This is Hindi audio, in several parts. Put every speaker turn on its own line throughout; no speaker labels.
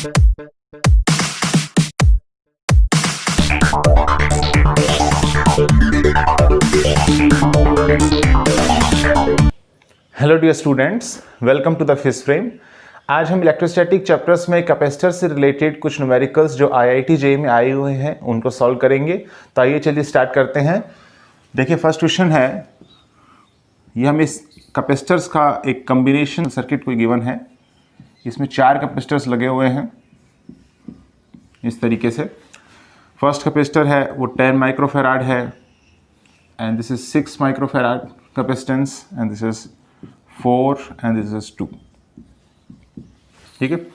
Hello dear students, welcome to the fish frame. आज हम इलेक्ट्रोस्टैटिक चैप्टर्स में कैपेसिटर से रिलेटेड कुछ न्यूमेरिकल्स जो IIT JEE में आए हुए हैं उनको सॉल्व करेंगे। तो आइए चलिए स्टार्ट करते हैं। देखिए फर्स्ट क्वेश्चन है, ये हमें इस कैपेसिटर्स का एक कॉम्बिनेशन सर्किट कोई गिवन है। इसमें 4 कैपेसिटर्स लगे हुए हैं इस तरीके से। फर्स्ट कैपेसिटर है वो 10 माइक्रोफेराड है and this is 6 microfarad capacitance and this is 4 and this is 2। ठीक है,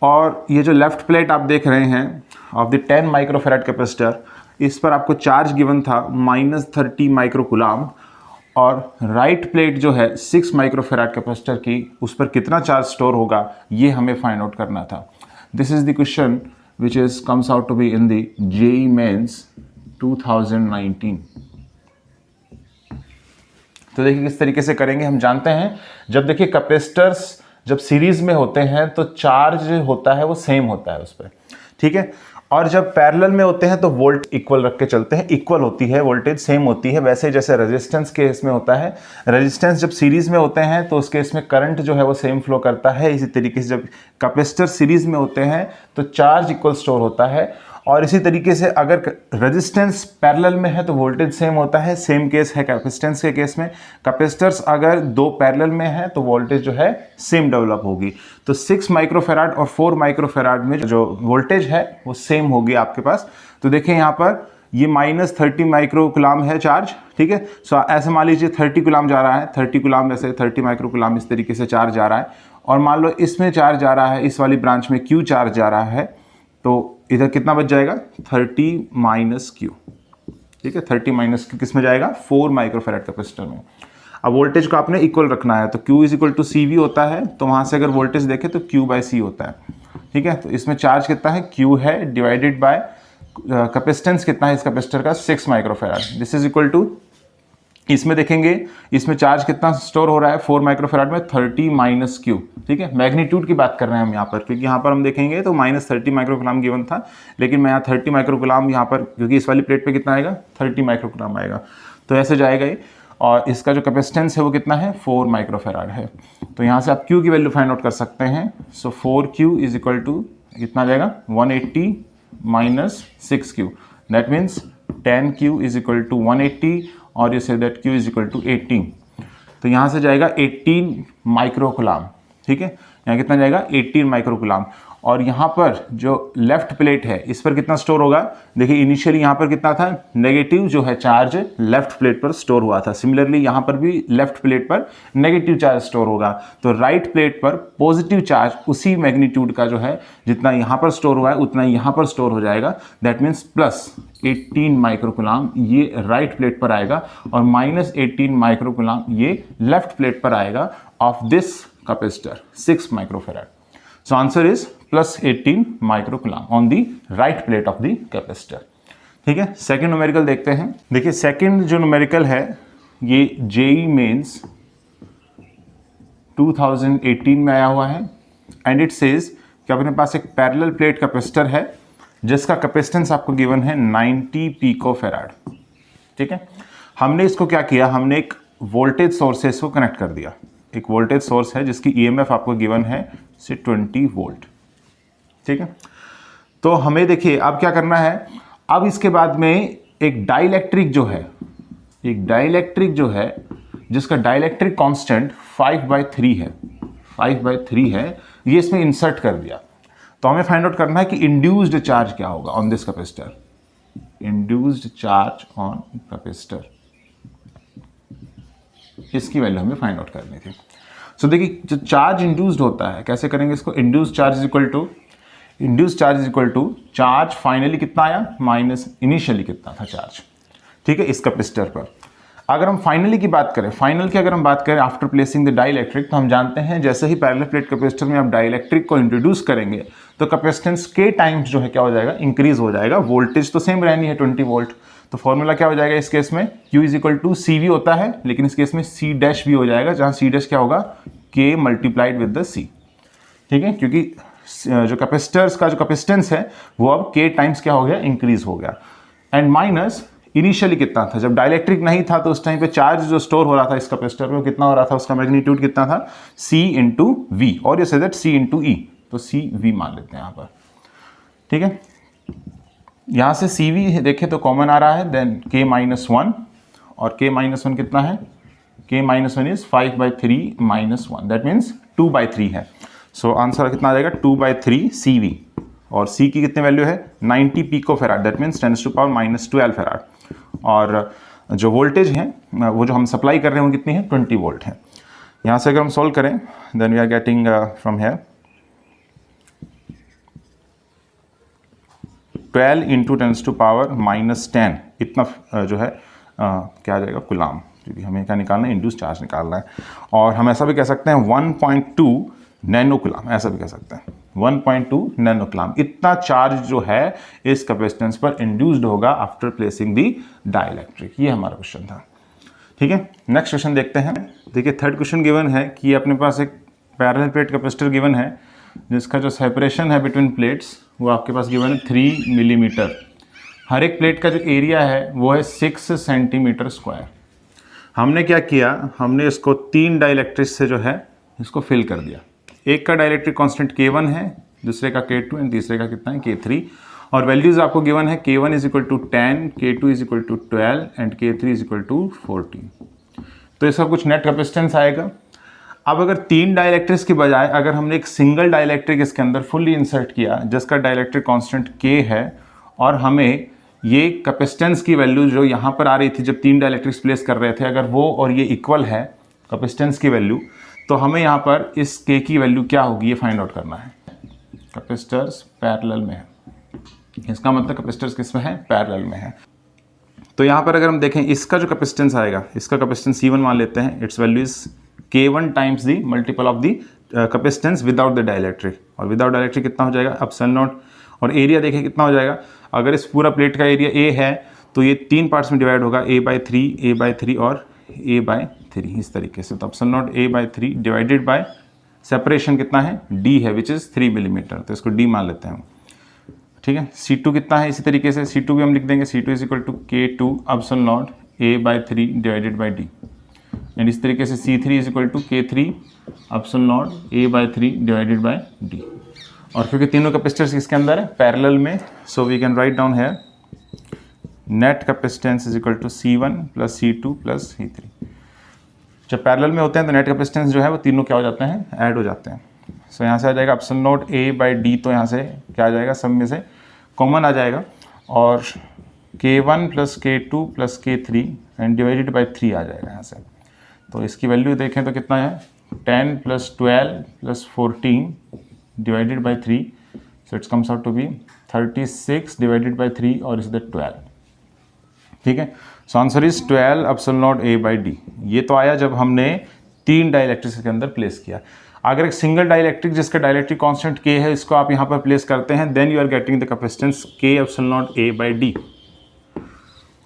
और ये जो लेफ्ट प्लेट आप देख रहे हैं ऑफ द 10 माइक्रोफेराड कैपेसिटर, इस पर आपको चार्ज गिवन था -30 माइक्रोकूलाम, और राइट प्लेट जो है 6 माइक्रोफेराड कैपेसिटर की, उस पर कितना चार्ज स्टोर होगा ये हमें फाइंड आउट करना था। This is the question which is comes out to be in the JEE mains 2019। तो देखिए किस तरीके से करेंगे। हम जानते हैं जब देखिए कैपेसिटर्स जब सीरीज में होते हैं तो चार्ज होता है वो सेम होता है उस पर, ठीक है। और जब पैरेलल में होते हैं तो वोल्ट इक्वल रख के चलते हैं, इक्वल होती है, वोल्टेज सेम होती है। वैसे जैसे रेजिस्टेंस के केस में होता है, रेजिस्टेंस जब सीरीज में होते हैं तो उस केस में करंट जो है वो सेम फ्लो करता है। इसी तरीके से जब कैपेसिटर सीरीज में होते हैं तो चार्ज इक्वल स्टोर होता है। और इसी तरीके से अगर रेजिस्टेंस पैरेलल में है तो वोल्टेज सेम होता है। सेम केस है कैपेसिटेंस के केस में। कैपेसिटर्स अगर 2 पैरेलल में है तो वोल्टेज जो है सेम डेवलप होगी। तो 6 माइक्रोफेराड और 4 माइक्रोफेराड में जो वोल्टेज है वो सेम होगी आपके पास। तो देखिए यहाँ पर ये -30 माइक्रोकूलाम है चार्ज, ठीक है। सो ऐसे मान लीजिए 30 कूलाम जा रहा है, 30 कूलाम ऐसे 30 माइक्रोकूलाम इस तरीके से चार्ज जा रहा है। और मान लो इसमें चार्ज जा रहा है, इस वाली ब्रांच में Q चार्ज जा रहा है, तो इधर कितना बच जाएगा 30 माइनस Q, ठीक है। 30 माइनस Q किस में जाएगा 4 माइक्रोफेराड कैपेसिटर में। अब वोल्टेज को आपने इक्वल रखना है तो Q is equal to CV होता है, तो वहां से अगर वोल्टेज देखें तो Q/C होता है, ठीक है। तो इसमें चार्ज कितना है Q है डिवाइडेड बाय कैपेसिटेंस कितना है इस कैपेसिटर का 6 microfarad. This is equal to, इसमें देखेंगे इसमें चार्ज कितना स्टोर हो रहा है 4 माइक्रोफेराड में 30 माइनस Q, ठीक है। मैग्नीट्यूड की बात कर रहे हैं हम यहाँ पर, क्योंकि यहाँ पर हम देखेंगे तो -30 माइक्रोकूलाम गिवन था, लेकिन मैं यहाँ 30 माइक्रोकूलाम यहाँ पर, क्योंकि इस वाली प्लेट पे कितना आएगा 30 माइक्रोकूलाम आएगा, तो ऐसे जाएगा ही। और इसका जो कैपेसिटेंस है वो कितना है 4 माइक्रोफेराड है। तो यहाँ से आप Q की वैल्यू फाइंड आउट कर सकते हैं। सो 4Q इज इक्वल टू कितना जाएगा 180 minus 6Q, that means 10Q is equal to 180 और you say that Q is equal to 18। तो यहाँ से जाएगा 18 माइक्रोकूलाम, ठीक है। यहाँ कितना जाएगा 18 माइक्रोकूलाम। और यहाँ पर जो लेफ्ट प्लेट है इस पर कितना स्टोर होगा, देखिए इनिशियली यहाँ पर कितना था नेगेटिव जो है चार्ज लेफ्ट प्लेट पर स्टोर हुआ था। सिमिलरली यहाँ पर भी लेफ्ट प्लेट पर नेगेटिव चार्ज स्टोर होगा, तो राइट प्लेट पर पॉजिटिव चार्ज उसी मैग्नीट्यूड का जो है जितना यहाँ पर स्टोर हुआ है उतना यहाँ पर स्टोर हो जाएगा। दैट मीन्स प्लस 18 माइक्रोकूलाम ये राइट प्लेट पर आएगा और -18 माइक्रोकूलाम ये लेफ्ट प्लेट पर आएगा of this capacitor 6 microfarad. So answer is +18 microcoulomb on the right plate of the capacitor, ठीक है। सेकेंड न्यूमेरिकल देखते हैं। देखिए सेकेंड जो न्यूमेरिकल है ये JEE मेंस 2018 में आया हुआ है एंड इट सेज कि अपने पास एक पैरेलल प्लेट कैपेसिटर है जिसका कैपेसिटेंस आपको गिवन है 90 पिकोफेराड, ठीक है। हमने इसको क्या किया, हमने एक वोल्टेज सोर्स से इसको कनेक्ट कर दिया। एक वोल्टेज सोर्स है जिसकी EMF आपको गिवन है से 20 वोल्ट, ठीक है। तो हमें देखिए अब क्या करना है, अब इसके बाद में एक डाइलेक्ट्रिक जो है, एक डाइलेक्ट्रिक जो है जिसका डाइलेक्ट्रिक कांस्टेंट 5/3 है, 5/3 है, ये इसमें इंसर्ट कर दिया। तो हमें फाइंड आउट करना है कि इंड्यूस्ड चार्ज क्या होगा on this capacitor, induced charge on capacitor, इसकी वैल्यू हमें फाइंड आउट करनी थी। सो देखिए जो चार्ज इंड्यूस्ड होता है कैसे करेंगे इसको, induced charge is equal to charge finally कितना आया माइनस इनिशियली कितना था चार्ज, ठीक है, इस कैपेसिटर पर। अगर हम फाइनली की बात करें, फाइनल की अगर हम बात करें आफ्टर प्लेसिंग द डाइलेक्ट्रिक, तो हम जानते हैं जैसे ही पैरेलल प्लेट कैपेसिटर में आप डाइलेक्ट्रिक को इंट्रोड्यूस करेंगे तो कैपेसिटेंस के टाइम्स जो है क्या हो जाएगा इंक्रीज हो जाएगा। वोल्टेज तो सेम रहनी है 20 वोल्ट, तो फॉर्मूला क्या हो जाएगा इस केस में Q is equal to CV होता है, लेकिन इस केस में C डैश भी हो जाएगा, जहां C डैश क्या होगा K multiplied with the C, ठीक है, क्योंकि जो कैपेसिटर्स का जो कैपेसिटेंस है वो अब K टाइम्स क्या हो गया, इंक्रीज हो गया। एंड माइनस इनिशियली कितना था, जब डाइलेक्ट्रिक नहीं था तो उस टाइम पे चार्ज जो स्टोर हो रहा था इस कैपेसिटर में वो कितना हो रहा था, उसका मैग्नीट्यूड कितना था, C इंटू वी, और ये से दैट C इंटू ई, तो CV मान लेते हैं यहाँ पर। ठीक है, यहाँ से CV देखें तो कॉमन आ रहा है, देन K माइनस 1, और K माइनस 1 कितना है, K minus 1 is 5/3 minus 1, that means 2/3 है। सो आंसर कितना आ जाएगा, 2/3 CV, और C की कितनी वैल्यू है, 90 pico farad, that means 10⁻⁻12 farad. और जो वोल्टेज है वो जो हम सप्लाई कर रहे हैं वो कितनी है, 20 वोल्ट है। यहाँ से अगर हम सॉल्व करें then we are getting from here 12 into 10⁻⁻10 इतना जो है क्या आ जाएगा, कुलाम, क्योंकि हमें क्या निकालना है, इंड्यूस चार्ज निकालना है। और हम ऐसा भी कह सकते हैं 1.2 नैनो कुलाम, ऐसा भी कह सकते हैं 1.2 नैनो कुलाम, इतना चार्ज जो है इस कैपेसिटेंस पर इंड्यूस्ड होगा आफ्टर प्लेसिंग दी डाइलेक्ट्रिक। ये हमारा क्वेश्चन था। ठीक है, नेक्स्ट क्वेश्चन देखते हैं। देखिए थर्ड क्वेश्चन गिवन है कि अपने पास एक पैरेलल प्लेट कैपेसिटर गिवन है जिसका जो सेपरेशन है बिटवीन प्लेट्स वो आपके पास गिवन है 3 मिलीमीटर। हर एक प्लेट का जो एरिया है वो है 6 सेंटीमीटर स्क्वायर। हमने क्या किया, हमने इसको 3 डाइलेक्ट्रिक से जो है इसको फिल कर दिया। एक का डाइलेक्ट्रिक कांस्टेंट K1 है, दूसरे का K2 एंड तीसरे का कितना है, K3, और वैल्यूज आपको गिवन है K1 is equal to 10, K2 is equal to 12 and K3 is equal to 14। तो इसका कुछ नेट कैपेसिटेंस आएगा। अब अगर 3 डाइलेक्ट्रिक्स की बजाय अगर हमने एक सिंगल डाइलेक्ट्रिक इसके अंदर फुल्ली इंसर्ट किया जिसका डाइलेक्ट्रिक कांस्टेंट K है, और हमें ये कैपेसिटेंस की वैल्यू जो यहाँ पर आ रही थी जब 3 डाइलेक्ट्रिक्स प्लेस कर रहे थे, अगर वो और ये इक्वल है कैपेसिटेंस की वैल्यू, तो हमें यहाँ पर इस K की वैल्यू क्या होगी ये फाइंड आउट करना है। कैपेसिटर्स पैरेलल में है, इसका मतलब कैपेसिटर्स किस में है, पैरेलल में है। तो यहाँ पर अगर हम देखें इसका जो कैपेसिटेंस आएगा, इसका कैपेसिटेंस C1 मान लेते हैं, it's value is K1 times the multiple of the capacitance without the dielectric, और विदाउट डाइलेक्ट्रिक कितना हो जाएगा, एप्सिलॉन नॉट, और एरिया देखें कितना हो जाएगा। अगर इस पूरा प्लेट का एरिया A है तो ये 3 पार्ट्स में डिवाइड होगा, A/3 और A/3 इस तरीके से। तो epsilon naught A/3 divided bye separation कितना है, D है विच इज़ 3 मिलीमीटर, तो इसको D मान लेते हैं हम। ठीक है, C2 कितना है, इसी तरीके से C2 भी हम लिख देंगे, C2 is equal to K2 epsilon naught A/3 divided by D, and इस तरीके से C3 is equal to K3 epsilon naught A/3 divided by D। और क्योंकि तीनों कैपेसिटर्स इसके अंदर है पैरेलल में, so we can write down here net capacitance is equal to C1 plus C2 plus C3। जब पैरेलल में होते हैं तो नेट कैपेसिटेंस जो है वो तीनों क्या हो जाते हैं, ऐड हो जाते हैं। सो यहाँ से आ जाएगा एप्सिलॉन नॉट A/D, तो यहाँ से क्या आ जाएगा, सब में से कॉमन आ जाएगा, और K1 plus K2 plus K3 and divided by 3 आ जाएगा यहाँ से। तो इसकी वैल्यू देखें तो कितना है, 10 plus 12 plus 14 divided by 3, so it's comes out to be 36 divided by 3 और इज द 12। ठीक है, सो answer is 12 epsilon naught A/D। ये तो आया जब हमने 3 डाइलेक्ट्रिक्स के अंदर प्लेस किया। अगर एक सिंगल डाइलेक्ट्रिक जिसका डाइलेक्ट्रिक कांस्टेंट K है, इसको आप यहाँ पर प्लेस करते हैं, then you are getting the capacitance K epsilon naught A/D।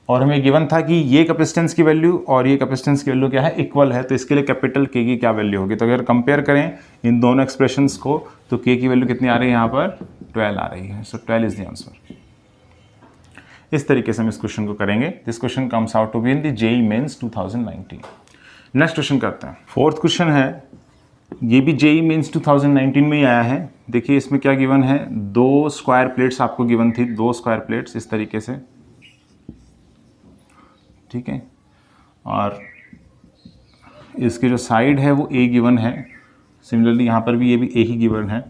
और हमें गिवन था कि ये कैपेसिटेंस की वैल्यू और ये कैपेसिटेंस की वैल्यू क्या है, इक्वल है, तो इसके लिए कैपिटल K की क्या वैल्यू होगी। तो अगर कंपेयर करें इन दोनों एक्सप्रेशंस को तो K की वैल्यू कितनी आ रही है, यहाँ पर 12 आ रही है। So 12 is the answer. इस तरीके से हम इस क्वेश्चन को करेंगे। This question comes out to be in the JEE mains 2019। Next question करते हैं। फोर्थ क्वेश्चन है, ये भी JEE मेंस 2019 में ही आया है। देखिए इसमें क्या गिवन है, 2 स्क्वायर प्लेट्स आपको गिवन थी, 2 स्क्वायर प्लेट्स इस तरीके से, ठीक है, और इसके जो साइड है वो A गिवन है। सिमिलरली यहाँ पर भी ये भी A ही गिवन है।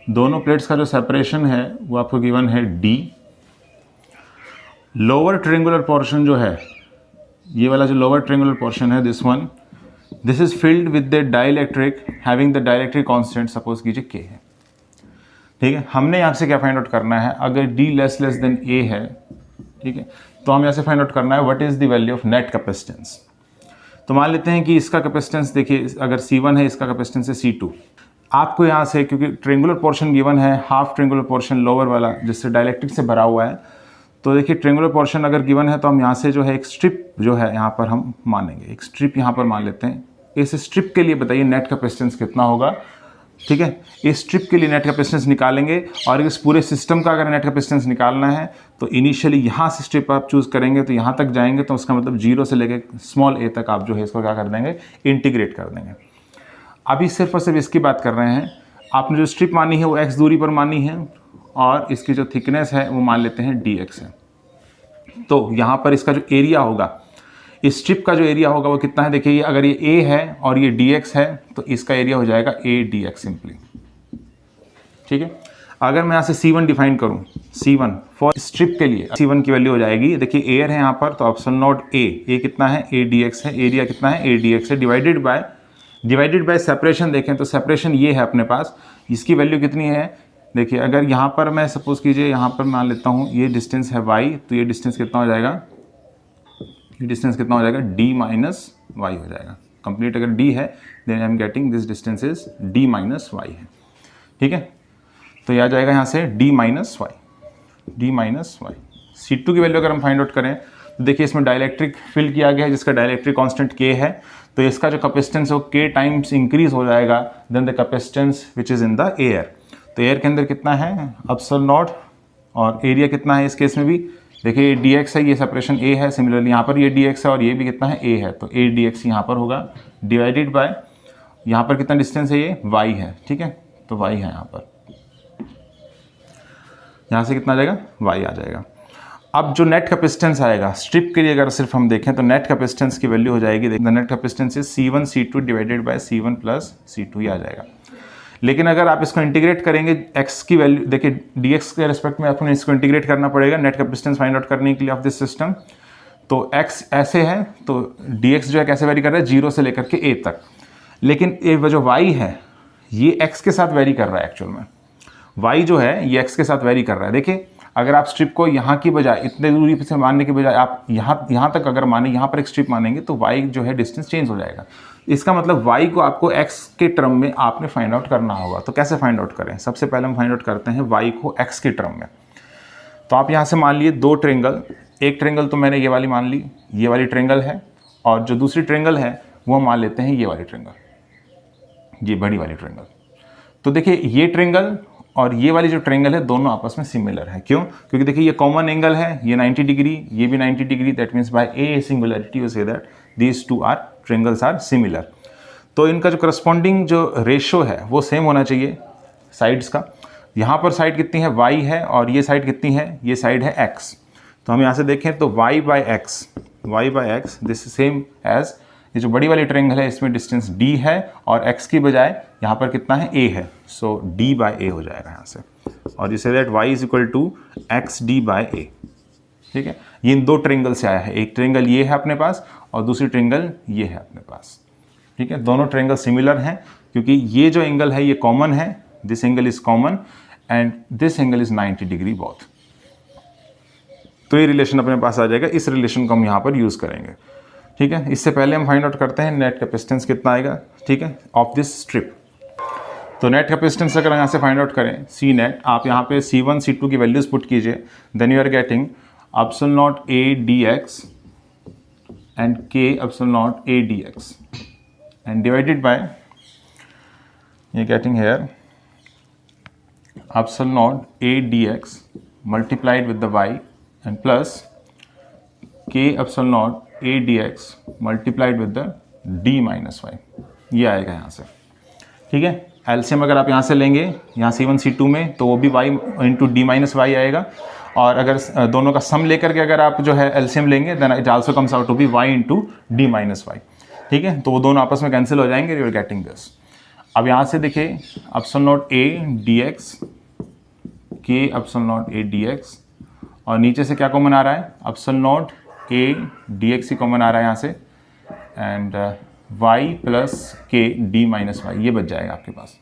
दोनों प्लेट्स का जो सेपरेशन है वो आपको गिवन है D। लोअर ट्रायंगुलर पोर्शन जो है, ये वाला जो लोअर ट्रायंगुलर पोर्शन है, this one, this is filled with the dielectric having the dielectric constant suppose कीजिए K है। ठीक है, हमने यहाँ से क्या फाइंड आउट करना है, अगर D लेस देन A है, ठीक है, तो हम यहाँ से फाइंड आउट करना है what is the value of net capacitance. तो मान लेते हैं कि इसका कैपेसिटेंस देखिए, अगर C1 है, इसका कैपेसिटेंस है C2। आपको यहाँ से क्योंकि ट्रायंगुलर पोर्शन गिवन है, हाफ ट्रायंगुलर पोर्शन लोअर वाला जिससे डाइलेक्ट्रिक से भरा हुआ है, तो देखिए ट्रायंगुलर पोर्शन अगर गिवन है तो हम यहाँ से जो है एक स्ट्रिप जो है यहाँ पर हम मानेंगे, एक स्ट्रिप यहाँ पर मान लेते हैं। इस स्ट्रिप के लिए बताइए नेट कैपेसिटेंस कितना होगा। ठीक है, इस स्ट्रिप के लिए नेट कैपेसिटेंस निकालेंगे और इस पूरे सिस्टम का अगर नेट कैपेसिटेंस निकालना है तो इनिशियली यहाँ से स्ट्रिप आप चूज़ करेंगे तो यहाँ तक जाएंगे, तो उसका मतलब 0 से लेकर स्मॉल a तक आप जो है इसको क्या कर देंगे, इंटीग्रेट कर देंगे। अभी सिर्फ और सिर्फ इसकी बात कर रहे हैं। आपने जो स्ट्रिप मानी है वो x दूरी पर मानी है और इसकी जो थिकनेस है वो मान लेते हैं dx है। तो यहाँ पर इसका जो एरिया होगा, इस स्ट्रिप का जो एरिया होगा वो कितना है, देखिए ये अगर ये a है और ये dx है तो इसका एरिया हो जाएगा a dx सिंपली। ठीक है, अगर मैं यहाँ से C1 डिफाइन करूँ, C1 फॉर स्ट्रिप के लिए C1 की वैल्यू हो जाएगी, देखिए एयर है यहाँ पर तो ऑप्शन नोट a कितना है, a dx है, एरिया कितना है, a dx है, डिवाइडेड बाय सेपरेशन। देखें तो सेपरेशन ये है अपने पास, इसकी वैल्यू कितनी है, देखिए अगर यहाँ पर मैं सपोज कीजिए यहाँ पर मान लेता हूँ ये डिस्टेंस है y, तो ये डिस्टेंस कितना हो जाएगा, ये डिस्टेंस कितना हो जाएगा, d माइनस वाई हो जाएगा। कंप्लीट अगर d है then I am getting this distance is d minus Y है। ठीक है, तो यह आ जाएगा यहाँ से d माइनस वाई। C2 की वैल्यू अगर हम फाइंड आउट करें तो देखिए इसमें डाइलेक्ट्रिक फिल किया गया है जिसका डाइलेक्ट्रिक कांस्टेंट k है, तो इसका जो कैपेसिटेंस है वो k टाइम्स इंक्रीज हो जाएगा then the capacitance which is in the air. तो एयर के अंदर कितना है, एप्सिलॉन नॉट, और एरिया कितना है इस केस में भी, देखिए ये dx है, ये सेपरेशन a है, सिमिलरली यहाँ पर ये dx है और ये भी कितना है a है, तो a dx यहाँ पर होगा डिवाइडेड बाय यहाँ पर कितना डिस्टेंस है, ये y है। ठीक है, तो y है यहाँ पर, यहाँ से कितना आ जाएगा, y आ जाएगा। अब जो नेट कैपेसिटेंस आएगा स्ट्रिप के लिए अगर सिर्फ हम देखें तो नेट कैपेसिटेंस की वैल्यू हो जाएगी, the net capacitance is C1 C2 divided by C1 plus C2 ही आ जाएगा। लेकिन अगर आप इसको इंटीग्रेट करेंगे x की वैल्यू, देखिए dx के रिस्पेक्ट में आपको इसको इंटीग्रेट करना पड़ेगा नेट कैपेसिटेंस फाइंड आउट करने के लिए ऑफ दिस सिस्टम। तो x ऐसे है तो dx जो है कैसे वेरी कर रहा है, 0 से लेकर के a तक, लेकिन ये जो y है ये x के साथ वेरी कर रहा है। एक्चुअल में y जो है ये x के साथ वेरी कर रहा है। देखिए अगर आप स्ट्रिप को यहाँ की बजाय इतने दूरी से मानने के बजाय आप यहाँ तक अगर माने, यहाँ पर एक स्ट्रिप मानेंगे तो y जो है डिस्टेंस चेंज हो जाएगा। इसका मतलब y को आपको x के टर्म में आपने फाइंड आउट करना होगा। तो कैसे फाइंड आउट करें, सबसे पहले हम फाइंड आउट करते हैं y को x के टर्म में। तो आप यहाँ से मान लिए दो ट्रेंगल, एक ट्रेंगल तो मैंने ये वाली मान ली, ये वाली ट्रेंगल है, और जो दूसरी ट्रेंगल है वो मान लेते हैं ये वाली ट्रेंगल, ये बड़ी वाली ट्रेंगल। तो देखिए ये ट्रेंगल और ये वाली जो ट्रेंगल है दोनों आपस में सिमिलर है। क्यों, क्योंकि देखिए ये कॉमन एंगल है, ये 90 डिग्री, ये भी 90 degree, that means by a singularity you say that these two are triangles are similar. तो इनका जो करस्पॉन्डिंग जो रेशो है वो सेम होना चाहिए साइड्स का। यहाँ पर साइड कितनी है, y है, और ये साइड कितनी है, ये साइड है x। तो हम यहाँ से देखें तो y by X this is same as ये जो बड़ी वाली ट्रेंगल है इसमें डिस्टेंस d है और x की बजाय यहाँ पर कितना है, a है, सो d बाई ए हो जाएगा यहाँ से, और जिसे that y is equal to x d by a. ठीक है, ये इन दो ट्रेंगल से आया है, एक ट्रेंगल ये है अपने पास और दूसरी ट्रेंगल ये है अपने पास। ठीक है, दोनों ट्रेंगल सिमिलर हैं क्योंकि ये जो एंगल है ये कॉमन है, this angle is common and this angle is 90 degree both. तो ये रिलेशन अपने पास आ जाएगा, इस रिलेशन को हम यहाँ पर यूज़ करेंगे। ठीक है, इससे पहले हम फाइंड आउट करते हैं नेट कैपेसिटेंस कितना आएगा। ठीक है, ऑफ दिस स्ट्रिप। तो नेट कैपेसिटेंस अगर यहाँ से फाइंड आउट करें, सी नेट, आप यहाँ पे C1 C2 की वैल्यूज पुट कीजिए, then you are getting epsilon naught a dx and k epsilon naught a dx and divided by, you're getting here epsilon naught a dx multiplied with the y and plus k epsilon naught a dx multiplied with the d minus y, ये आएगा यहाँ से। ठीक है, एलसीएम अगर आप यहाँ से लेंगे यहाँ C1 C2 में तो वो भी y into D minus Y आएगा, और अगर दोनों का सम लेकर के अगर आप जो है एलसीएम लेंगे then it also comes out to be y into D minus Y. ठीक है, तो वो दोनों आपस में कैंसिल हो जाएंगे, यू आर गेटिंग दिस। अब यहाँ से देखिए epsilon naught a dx k epsilon naught a dx, और नीचे से क्या कॉमन आ रहा है, एप्सिलॉन नॉट a dx ही कॉमन आ रहा है यहाँ से, and y plus k d minus y, ये बच जाएगा आपके पास,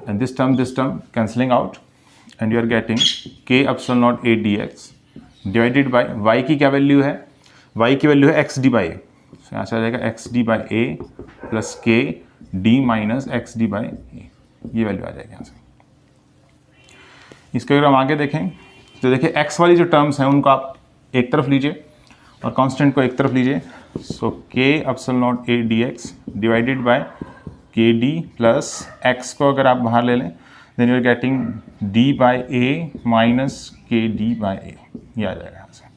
and this term cancelling out and you are getting k epsilon naught a dx divided by y की क्या वैल्यू है, y की वैल्यू है x d बाई ए, यहाँ से आ जाएगा x d by a plus k d minus x d by ए, ये वैल्यू आ जाएगी यहाँ से। इसको अगर हम आगे देखें तो देखिए एक्स वाली जो टर्म्स हैं उनको आप एक तरफ लीजिए और कांस्टेंट को एक तरफ लीजिए, so K epsilon naught a dx divided by के डी प्लस एक्स को अगर आप बाहर ले लें then you are getting D by A minus के डी बाई ए, ये आ जाएगा यहाँ से।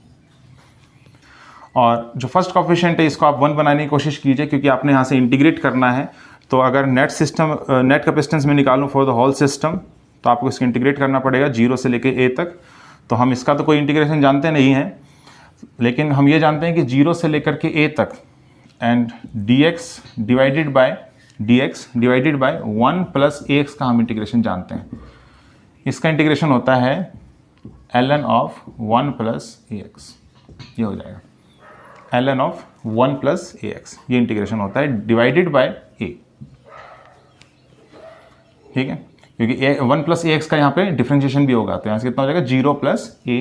और जो फर्स्ट कोफिशिएंट है इसको आप 1 बनाने की कोशिश कीजिए, क्योंकि आपने यहाँ से इंटीग्रेट करना है। तो अगर नेट कैपेसिटेंस में निकालूँ फॉर द होल सिस्टम तो आपको इसको इंटीग्रेट करना पड़ेगा 0 से लेके a तक। तो हम इसका तो कोई इंटीग्रेशन जानते नहीं हैं, लेकिन हम ये जानते हैं कि 0 से लेकर के a तक and dx divided by 1 plus ax का हम इंटीग्रेशन जानते हैं। इसका इंटीग्रेशन होता है ln ऑफ 1 प्लस ax, ये हो जाएगा ln ऑफ 1 प्लस ax, ये इंटीग्रेशन होता है डिवाइडेड बाय a, ठीक है, क्योंकि 1 प्लस ax का यहाँ पे डिफरेंशिएशन भी होगा। तो यहाँ से कितना हो जाएगा 0 प्लस a,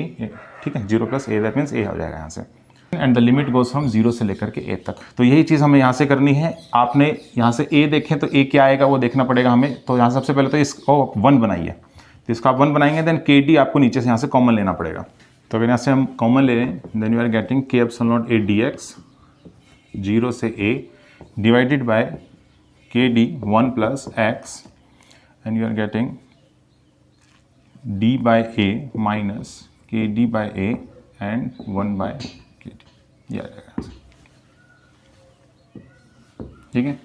ठीक है, 0 plus a, that means a हो जाएगा यहाँ से। And the limit goes from 0 से लेकर के a तक। तो यही चीज़ हमें यहाँ से करनी है। आपने यहाँ से a देखें तो a क्या आएगा वो देखना पड़ेगा हमें। तो यहाँ सबसे पहले तो इसको 1 बनाइए, तो इसको आप 1 बनाएंगे देन के डी आपको नीचे से यहाँ से कॉमन लेना पड़ेगा। तो अगर यहाँ से हम कॉमन ले लें then you are getting k epsilon naught a dx 0 से a डिवाइडेड बाय के d 1 plus x and you are getting d by a minus के d by a and 1 by के डी, ये आ जाएगा, ठीक है।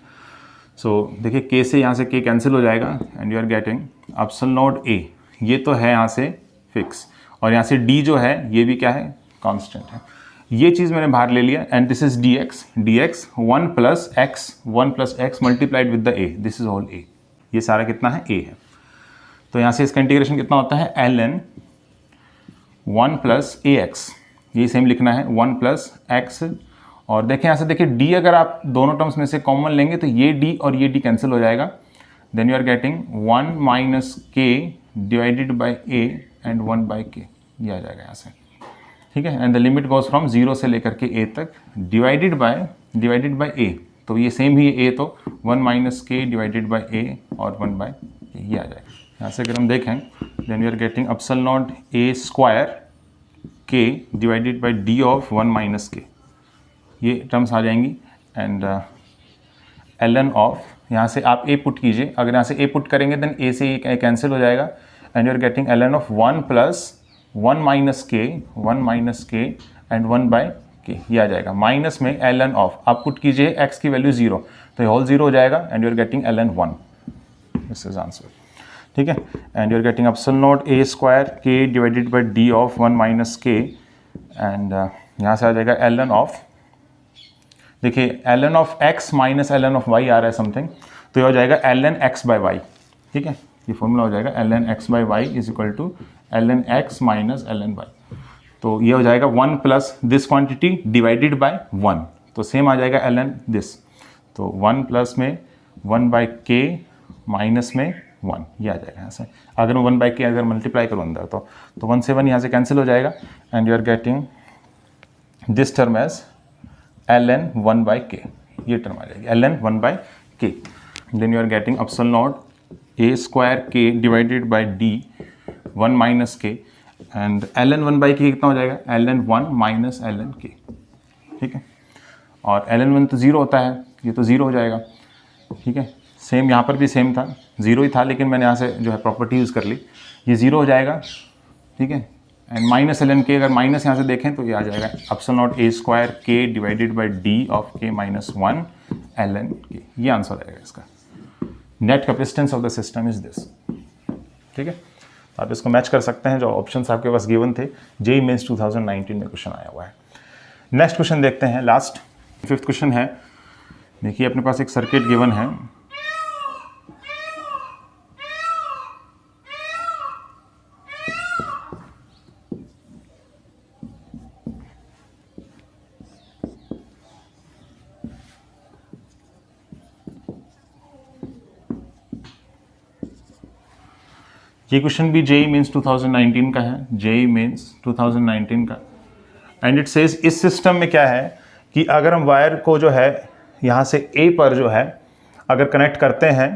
सो देखिए k से यहाँ से k कैंसिल हो जाएगा and you are getting epsilon naught a, ये तो है यहाँ से फिक्स, और यहाँ से d जो है ये भी क्या है, कांस्टेंट है। ये चीज़ मैंने बाहर ले लिया and this is dx 1 plus x multiplied with the a, this is all a, ये सारा कितना है a है। तो यहाँ से इसका इंटीग्रेशन कितना होता है ln 1 प्लस ax, ये सेम लिखना है 1 प्लस x। और देखें यहाँ से देखिए d अगर आप दोनों टर्म्स में से कॉमन लेंगे तो ये d और ये d कैंसिल हो जाएगा। Then you are getting 1 minus k divided by a and 1 by k, ये आ जाएगा यहाँ से, ठीक है। And the limit goes from 0 से लेकर के a तक डिवाइडेड बाय a, तो ये सेम ही a, तो 1 minus k divided by a और 1 बाय k, ये आ जाएगा। यहाँ से अगर हम देखें then you are getting epsilon naught a square k divided by d of 1 minus k, ये टर्म्स आ जाएंगी एंड ln ऑफ, यहाँ से आप a पुट कीजिए, अगर यहाँ से a पुट करेंगे देन a से a कैंसिल हो जाएगा and you are getting ln of 1 plus 1 minus k and 1 by k, ये आ जाएगा। माइनस में ln ऑफ आप पुट कीजिए x की वैल्यू 0, तो ये होल 0 हो जाएगा and you are getting ln 1, this is answer, ठीक है। And you are getting epsilon naught a square k divided by d of 1 minus k and यहाँ से आ जाएगा ln ऑफ, देखिए ln of x minus ln of y आ रहा है समथिंग, तो ये हो जाएगा ln x बाय y, ठीक है, ये फॉर्मूला हो जाएगा ln x by y is equal to ln x minus ln y। तो ये हो जाएगा 1 plus this quantity divided by 1, तो सेम आ जाएगा ln दिस, तो 1 प्लस में 1 बाय k माइनस में 1, ये आ जाएगा यहाँ से। अगर मैं 1 बाय k अगर मल्टीप्लाई करूँ अंदर तो 1 से 1 यहाँ से कैंसिल हो जाएगा and you are getting this term as ln 1 by k, ये टर्म आ जाएगी ln 1 by k। Then you are getting epsilon naught a square k divided by d 1 minus k and ln 1 by k कितना हो जाएगा ln 1 माइनस ln k, ठीक है। और ln 1 तो 0 होता है, ये तो 0 हो जाएगा, ठीक है। सेम यहाँ पर भी सेम था, 0 ही था, लेकिन मैंने यहाँ से जो है प्रॉपर्टी यूज़ कर ली, ये 0 हो जाएगा, ठीक है। एंड माइनस ln k, अगर माइनस यहाँ से देखें तो ये आ जाएगा epsilon naught a square k divided by d of k minus 1 ln k, ये आंसर आएगा इसका। Net capacitance of the system is this, ठीक है। तो आप इसको मैच कर सकते हैं, जो ऑप्शंस आपके पास गिवन थे जेईई मेंस 2019 में क्वेश्चन आया हुआ है। नेक्स्ट क्वेश्चन देखते हैं, लास्ट 5th क्वेश्चन है। देखिए अपने पास एक सर्किट गिवन है, ये क्वेश्चन भी जेईई मेंस 2019 का है, जेईई मेंस 2019 का। एंड इट सेज इस सिस्टम में क्या है कि अगर हम वायर को जो है यहाँ से ए पर जो है अगर कनेक्ट करते हैं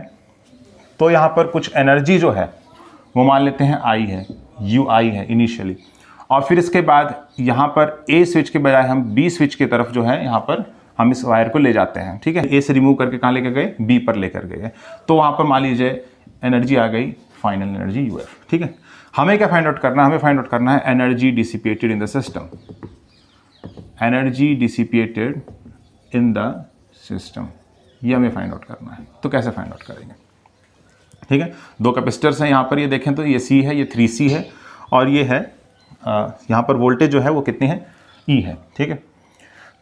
तो यहाँ पर कुछ एनर्जी जो है वो मान लेते हैं आई है, यू आई है इनिशियली, और फिर इसके बाद यहाँ पर ए स्विच के बजाय हम बी स्विच की तरफ जो है यहाँ पर हम इस वायर को ले जाते हैं, ठीक है। ए से रिमूव करके कहाँ लेकर गए, बी पर लेकर गए, तो वहाँ पर मान लीजिए एनर्जी आ गई, फाइनल एनर्जी यूएफ, ठीक है। हमें क्या फाइंड आउट करना है, हमें फाइंड आउट करना है energy dissipated in the system, energy dissipated in the system, ये हमें फाइंड आउट करना है। तो कैसे फाइंड आउट करेंगे, ठीक है। दो कैपेसिटर्स हैं यहाँ पर, ये देखें तो ये C है, ये 3C है, और ये है यहाँ पर वोल्टेज जो है वो कितनी है, E है, ठीक है।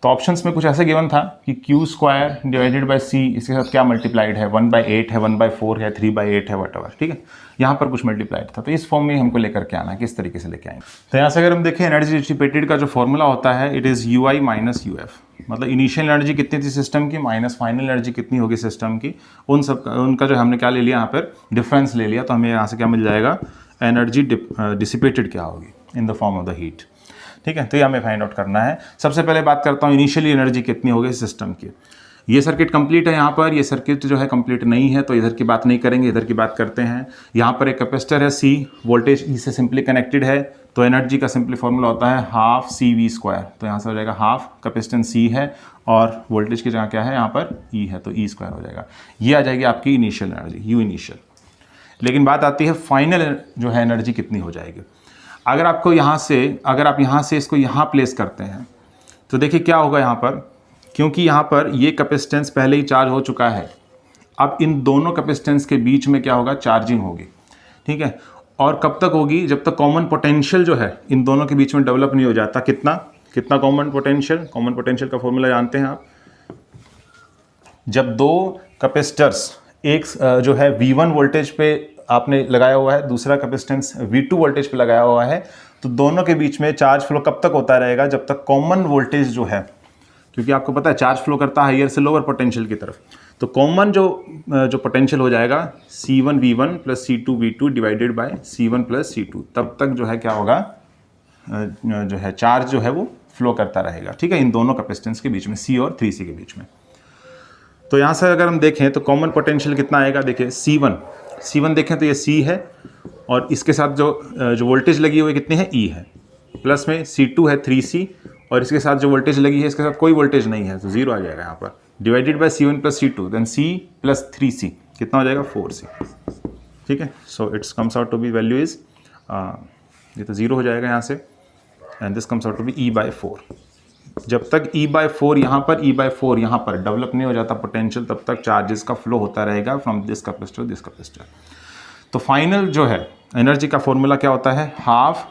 तो ऑप्शंस में कुछ ऐसे गिवन था कि Q² डिवाइडेड बाय C, इसके साथ क्या मल्टीप्लाइड है, 1/8 है, 1/4 है, 3/8 है, वट एवर, ठीक है। यहाँ पर कुछ मल्टीप्लाइड था, तो इस फॉर्म में हमको लेकर के आना है, किस तरीके से लेके आएंगे। तो यहाँ से अगर हम देखें एनर्जी डिसिपेटेड का जो फॉर्मूला होता है, it is UI minus UF, मतलब इनिशियल एनर्जी कितनी थी सिस्टम की माइनस फाइनल एनर्जी कितनी होगी सिस्टम की, उनका जो हमने क्या ले लिया यहाँ पर डिफरेंस ले लिया, तो हमें यहाँ से क्या मिल जाएगा, एनर्जी डिसिपेटेड क्या होगी in the form of the heat, ठीक है। तो ये हमें फाइंड आउट करना है। सबसे पहले बात करता हूँ इनिशियली एनर्जी कितनी होगी सिस्टम की। ये सर्किट कंप्लीट है यहाँ पर, ये सर्किट जो है कंप्लीट नहीं है, तो इधर की बात नहीं करेंगे, इधर की बात करते हैं। यहाँ पर एक कैपेसिटर है C, वोल्टेज E से सिंपली कनेक्टेड है, तो एनर्जी का सिंपली फॉर्मूला होता है हाफ CV², तो यहाँ से हो जाएगा हाफ, कैपेसिटेंस C है और वोल्टेज की जगह क्या है यहाँ पर E है, तो E² हो जाएगा। ये आ जाएगी आपकी इनिशियल एनर्जी, U इनिशियल। लेकिन बात आती है फाइनल जो है एनर्जी कितनी हो जाएगी। अगर आप यहाँ से इसको यहाँ प्लेस करते हैं तो देखिए क्या होगा यहाँ पर, क्योंकि यहाँ पर ये कैपेसिटेंस पहले ही चार्ज हो चुका है, अब इन दोनों कैपेसिटेंस के बीच में क्या होगा, चार्जिंग होगी, ठीक है। और कब तक होगी, जब तक कॉमन पोटेंशियल जो है इन दोनों के बीच में डेवलप नहीं हो जाता। कितना कॉमन पोटेंशियल का फॉर्मूला जानते हैं आप, जब दो कैपेसिटर्स एक जो है V1 वोल्टेज पे आपने लगाया हुआ है, दूसरा कैपेसिटेंस V2 वोल्टेज पे लगाया हुआ है, तो दोनों के बीच में चार्ज फ्लो कब तक होता रहेगा, जब तक कॉमन वोल्टेज जो है, क्योंकि आपको पता है चार्ज फ्लो करता है हायर से लोअर पोटेंशियल की तरफ, तो कॉमन जो पोटेंशियल हो जाएगा C1V1 plus C2V2 divided by C1 plus C2, तब तक जो है क्या होगा, जो है चार्ज जो है वो फ्लो करता रहेगा, ठीक है, इन दोनों कैपेसिटेंस के बीच में, C और 3C के बीच में। तो यहाँ से अगर हम देखें तो कॉमन पोटेंशियल कितना आएगा, देखिए C1 देखें तो ये C है, और इसके साथ जो वोल्टेज लगी हुई कितनी है, E है, प्लस में C2 है 3C, और इसके साथ जो वोल्टेज लगी है इसके साथ कोई वोल्टेज नहीं है, तो 0 आ जाएगा यहाँ पर, divided by C1 plus C2, then C plus 3C कितना हो जाएगा, 4C, ठीक है। So it's comes out to be value is, ये तो 0 हो जाएगा यहाँ से, and this comes out to be E/4। जब तक E/4 यहाँ पर डेवलप नहीं हो जाता पोटेंशियल, तब तक चार्जेस का फ्लो होता रहेगा फ्रॉम दिस कैपेसिटर। तो फाइनल जो है एनर्जी का फॉर्मूला क्या होता है, हाफ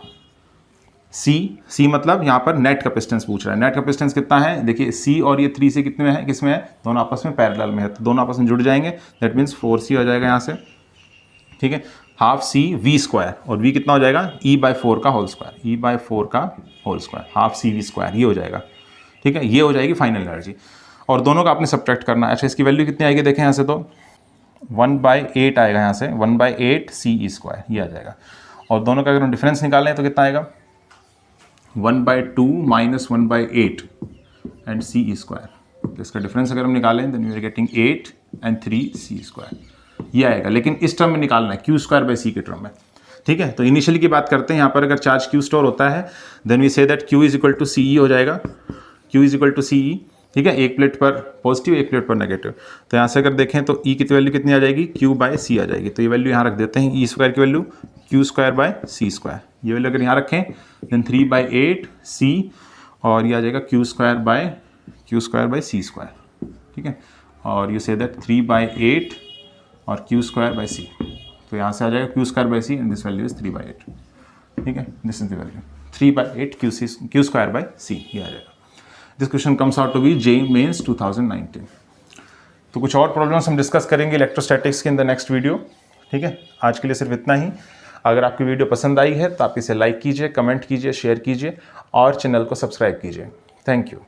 C मतलब यहाँ पर नेट कैपेसिटेंस पूछ रहा है, नेट कैपेसिटेंस कितना है, देखिए C और ये 3C कितने में है, किसमें है, दोनों आपस में पैरेलल में है, तो दोनों आपस में जुड़ जाएंगे, दैट मीन्स 4C हो जाएगा यहाँ से, ठीक है। हाफ CV², और V कितना हो जाएगा, E/4 का होल स्क्वायर, हाफ CV², ये हो जाएगा, ठीक है। ये हो जाएगी फाइनल एनर्जी, और दोनों का आपने सब्ट्रैक्ट करना है। अच्छा, इसकी वैल्यू कितनी आएगी, देखें यहाँ से, तो 1/8 आएगा यहाँ से, 1/8 CE², ये आ जाएगा। और दोनों का अगर हम डिफरेंस निकालें तो कितना आएगा, 1/2 माइनस 1/8 एंड CE²। तो इसका डिफरेंस अगर हम निकालें then we are getting 8 and 3C², ये आएगा। लेकिन इस टर्म में निकालना है, Q²/C के टर्म में, ठीक है। तो इनिशियली की बात करते हैं, यहाँ पर अगर चार्ज Q स्टोर होता है then we say that Q = CE हो जाएगा, Q = CE, ठीक है। एक प्लेट पर पॉजिटिव, एक प्लेट पर नेगेटिव। तो यहाँ से अगर देखें तो E की वैल्यू कितनी आ जाएगी, Q/C आ जाएगी, तो ये वैल्यू यहाँ रख देते हैं, E² की वैल्यू Q²/C², ये वैल्यू अगर यहाँ रखें देन 3/8C, और ये आ जाएगा Q²/C², ठीक है। और यू से दैट 3/8 और Q²/C, तो यहाँ से आ जाएगा Q²/C and this value is 3/8, ठीक है। This is the value 3/8 Q²/C, ये आ जाएगा। This question comes out to be JEE Mains 2019। तो कुछ और प्रॉब्लम्स हम डिस्कस करेंगे इलेक्ट्रोस्टैटिक्स के इन द नेक्स्ट वीडियो, ठीक है। आज के लिए सिर्फ इतना ही। अगर आपकी वीडियो पसंद आई है तो आप इसे लाइक कीजिए, कमेंट कीजिए, शेयर कीजिए और चैनल को सब्सक्राइब कीजिए। Thank you.